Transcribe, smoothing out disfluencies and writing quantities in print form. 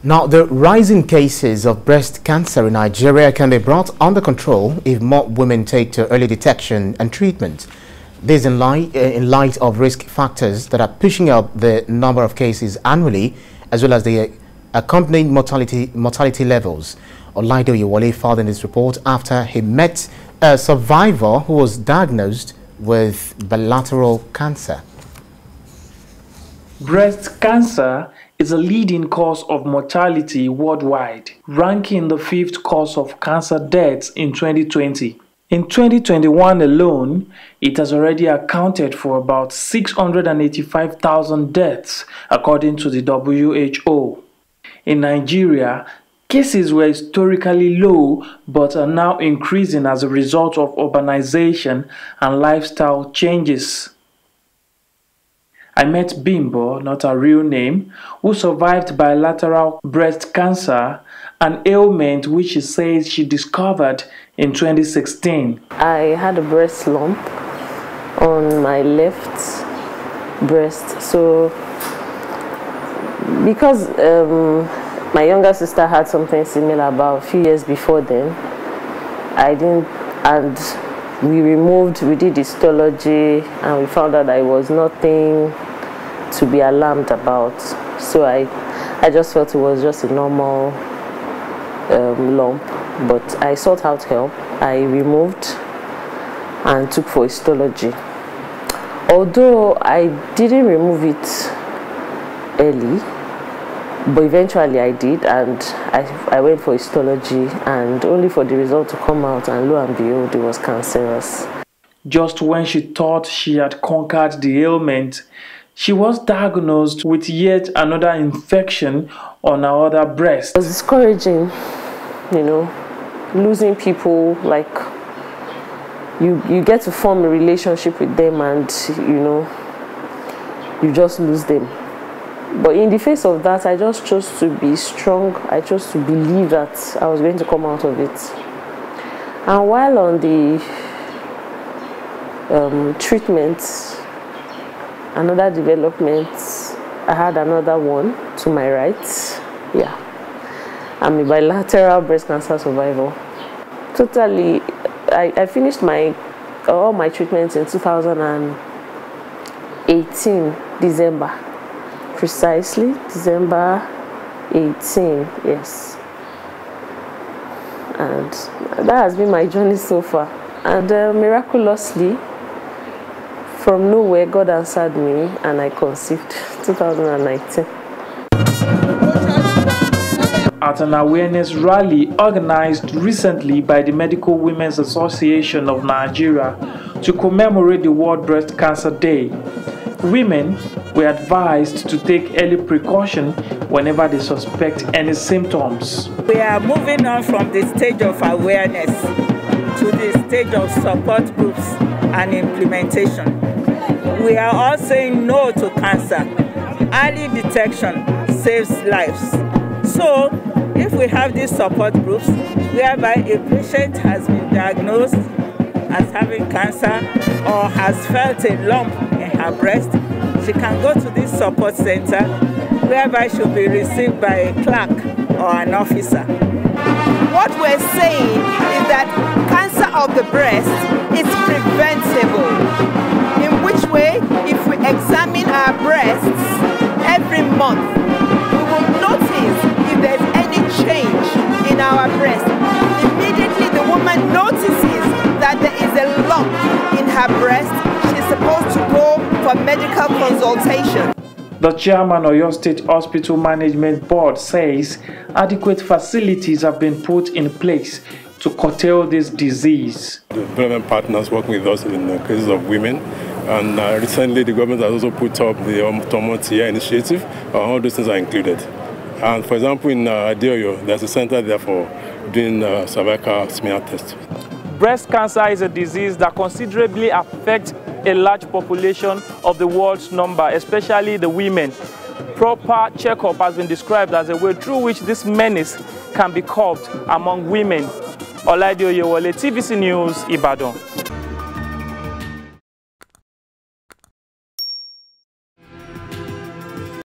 Now, the rising cases of breast cancer in Nigeria can be brought under control if more women take to early detection and treatment. This in light of risk factors that are pushing up the number of cases annually, as well as the accompanying mortality levels. Olaido Yewole filed in this report after he met a survivor who was diagnosed with bilateral cancer. Breast cancer is a leading cause of mortality worldwide, ranking the 5th cause of cancer deaths in 2020. In 2021 alone, it has already accounted for about 685,000 deaths, according to the WHO. In Nigeria, cases were historically low but are now increasing as a result of urbanization and lifestyle changes. I met Bimbo, not her real name, who survived bilateral breast cancer, an ailment which she says she discovered in 2016. I had a breast lump on my left breast. So, because my younger sister had something similar about a few years before then, we did histology and we found out that it was nothing to be alarmed about. So I just felt it was just a normal lump, but I sought out help. I removed and took for histology. Although I didn't remove it early, but eventually I did, and I went for histology, and only for the result to come out, and lo and behold, it was cancerous. Just when she thought she had conquered the ailment, she was diagnosed with yet another infection on her other breast. It was discouraging, you know, losing people. Like, you get to form a relationship with them and, you know, you just lose them. But in the face of that, I just chose to be strong. I chose to believe that I was going to come out of it. And while on the treatment, another development, I had another one to my right. Yeah, I'm a bilateral breast cancer survivor. Totally, I finished all my treatments in 2018, December. Precisely, December 18, yes. And that has been my journey so far. And miraculously, from nowhere, God answered me and I conceived 2019. At an awareness rally organized recently by the Medical Women's Association of Nigeria to commemorate the World Breast Cancer Day, women were advised to take early precaution whenever they suspect any symptoms. We are moving on from the stage of awareness to the stage of support groups and implementation. We are all saying no to cancer. Early detection saves lives. So, if we have these support groups whereby a patient has been diagnosed as having cancer or has felt a lump in her breast, she can go to this support center whereby she'll be received by a clerk or an officer. What we're saying is that cancer of the breast is preventable. In which way, if we examine our breasts every month, we will notice if there's any change in our breast. Immediately the woman notices that there is a lump in her breast, she's supposed to go for medical consultation. The chairman of your State Hospital Management Board says adequate facilities have been put in place to curtail this disease. The development partners working with us in the cases of women, and recently the government has also put up the Tomotia initiative. All those things are included. And for example, in Adeoyo, there's a center there for doing cervical smear tests. Breast cancer is a disease that considerably affects a large population of the world's number, especially the women. Proper checkup has been described as a way through which this menace can be curbed among women. Olaido Yewole, TVC News, Ibadan.